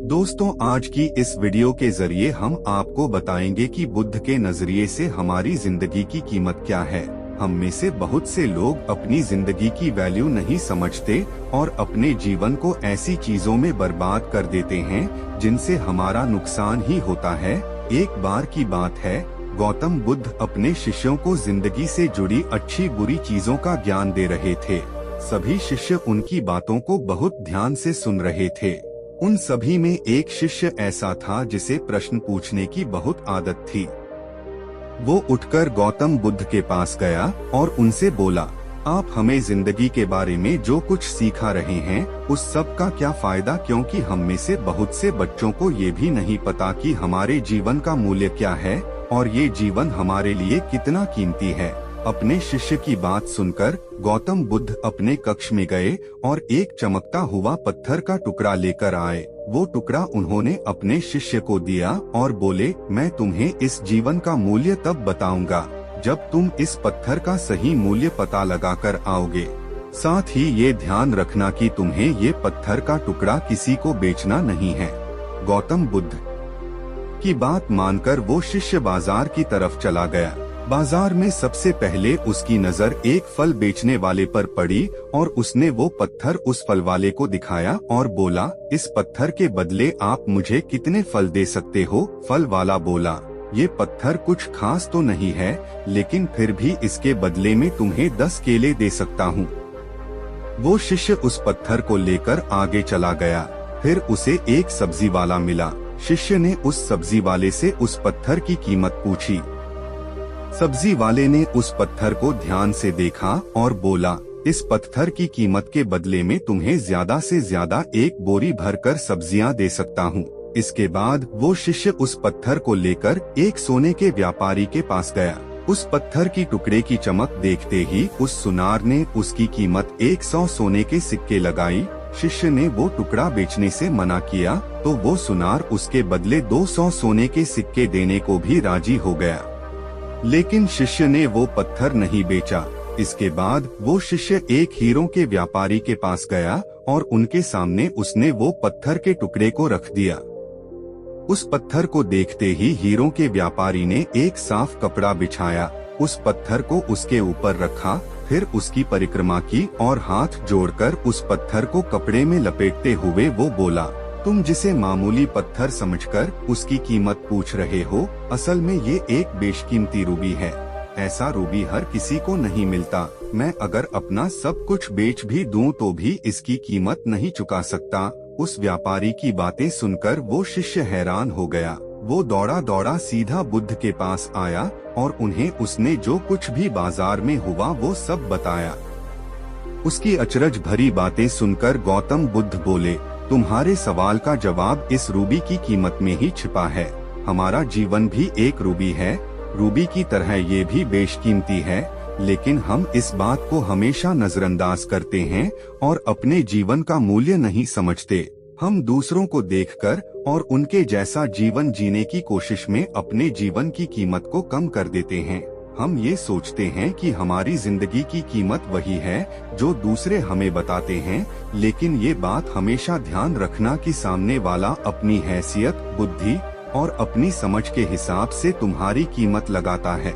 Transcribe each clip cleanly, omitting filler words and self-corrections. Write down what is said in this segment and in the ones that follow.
दोस्तों, आज की इस वीडियो के जरिए हम आपको बताएंगे कि बुद्ध के नजरिए से हमारी जिंदगी की कीमत क्या है। हम में से बहुत से लोग अपनी जिंदगी की वैल्यू नहीं समझते और अपने जीवन को ऐसी चीजों में बर्बाद कर देते हैं जिनसे हमारा नुकसान ही होता है। एक बार की बात है, गौतम बुद्ध अपने शिष्यों को जिंदगी से जुड़ी अच्छी बुरी चीजों का ज्ञान दे रहे थे। सभी शिष्य उनकी बातों को बहुत ध्यान से सुन रहे थे। उन सभी में एक शिष्य ऐसा था जिसे प्रश्न पूछने की बहुत आदत थी। वो उठकर गौतम बुद्ध के पास गया और उनसे बोला, आप हमें जिंदगी के बारे में जो कुछ सिखा रहे हैं उस सब का क्या फायदा, क्योंकि हम में से बहुत से बच्चों को ये भी नहीं पता कि हमारे जीवन का मूल्य क्या है और ये जीवन हमारे लिए कितना कीमती है। अपने शिष्य की बात सुनकर गौतम बुद्ध अपने कक्ष में गए और एक चमकता हुआ पत्थर का टुकड़ा लेकर आए। वो टुकड़ा उन्होंने अपने शिष्य को दिया और बोले, मैं तुम्हें इस जीवन का मूल्य तब बताऊंगा जब तुम इस पत्थर का सही मूल्य पता लगाकर आओगे। साथ ही ये ध्यान रखना कि तुम्हें ये पत्थर का टुकड़ा किसी को बेचना नहीं है। गौतम बुद्ध की बात मानकर वो शिष्य बाजार की तरफ चला गया। बाजार में सबसे पहले उसकी नजर एक फल बेचने वाले पर पड़ी और उसने वो पत्थर उस फल वाले को दिखाया और बोला, इस पत्थर के बदले आप मुझे कितने फल दे सकते हो? फल वाला बोला, ये पत्थर कुछ खास तो नहीं है, लेकिन फिर भी इसके बदले में तुम्हें 10 केले दे सकता हूँ। वो शिष्य उस पत्थर को लेकर आगे चला गया। फिर उसे एक सब्जी वाला मिला। शिष्य ने उस सब्जी वाले से उस पत्थर की कीमत पूछी। सब्जी वाले ने उस पत्थर को ध्यान से देखा और बोला, इस पत्थर की कीमत के बदले में तुम्हें ज्यादा से ज्यादा एक बोरी भरकर सब्जियां दे सकता हूँ। इसके बाद वो शिष्य उस पत्थर को लेकर एक सोने के व्यापारी के पास गया। उस पत्थर की टुकड़े की चमक देखते ही उस सुनार ने उसकी कीमत 100 सोने के सिक्के लगाई। शिष्य ने वो टुकड़ा बेचने से मना किया तो वो सुनार उसके बदले 200 सोने के सिक्के देने को भी राजी हो गया, लेकिन शिष्य ने वो पत्थर नहीं बेचा। इसके बाद वो शिष्य एक हीरों के व्यापारी के पास गया और उनके सामने उसने वो पत्थर के टुकड़े को रख दिया। उस पत्थर को देखते ही हीरों के व्यापारी ने एक साफ कपड़ा बिछाया, उस पत्थर को उसके ऊपर रखा, फिर उसकी परिक्रमा की और हाथ जोड़कर उस पत्थर को कपड़े में लपेटते हुए वो बोला, तुम जिसे मामूली पत्थर समझकर उसकी कीमत पूछ रहे हो, असल में ये एक बेशकीमती रूबी है। ऐसा रूबी हर किसी को नहीं मिलता। मैं अगर अपना सब कुछ बेच भी दूं तो भी इसकी कीमत नहीं चुका सकता। उस व्यापारी की बातें सुनकर वो शिष्य हैरान हो गया। वो दौड़ा दौड़ा सीधा बुद्ध के पास आया और उन्हें उसने जो कुछ भी बाजार में हुआ वो सब बताया। उसकी अचरज भरी बातें सुनकर गौतम बुद्ध बोले, तुम्हारे सवाल का जवाब इस रूबी की कीमत में ही छिपा है। हमारा जीवन भी एक रूबी है। रूबी की तरह ये भी बेशकीमती है, लेकिन हम इस बात को हमेशा नजरअंदाज करते हैं और अपने जीवन का मूल्य नहीं समझते। हम दूसरों को देखकर और उनके जैसा जीवन जीने की कोशिश में अपने जीवन की कीमत को कम कर देते हैं। हम ये सोचते हैं कि हमारी जिंदगी की कीमत वही है जो दूसरे हमें बताते हैं, लेकिन ये बात हमेशा ध्यान रखना कि सामने वाला अपनी हैसियत, बुद्धि और अपनी समझ के हिसाब से तुम्हारी कीमत लगाता है।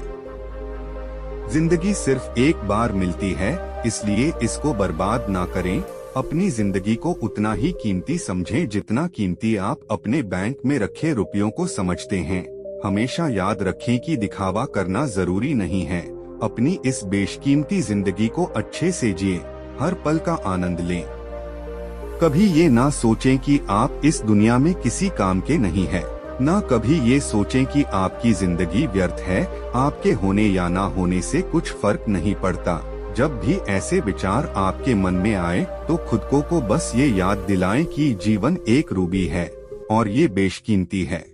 जिंदगी सिर्फ एक बार मिलती है, इसलिए इसको बर्बाद ना करें। अपनी जिंदगी को उतना ही कीमती समझें जितना कीमती आप अपने बैंक में रखे रुपयों को समझते हैं। हमेशा याद रखें कि दिखावा करना जरूरी नहीं है। अपनी इस बेशकीमती जिंदगी को अच्छे से जिए, हर पल का आनंद लें। कभी ये ना सोचें कि आप इस दुनिया में किसी काम के नहीं हैं। ना कभी ये सोचें कि आपकी जिंदगी व्यर्थ है। आपके होने या ना होने से कुछ फर्क नहीं पड़ता। जब भी ऐसे विचार आपके मन में आए तो खुद को बस ये याद दिलाएं कि जीवन एक रूबी है और ये बेशकीमती है।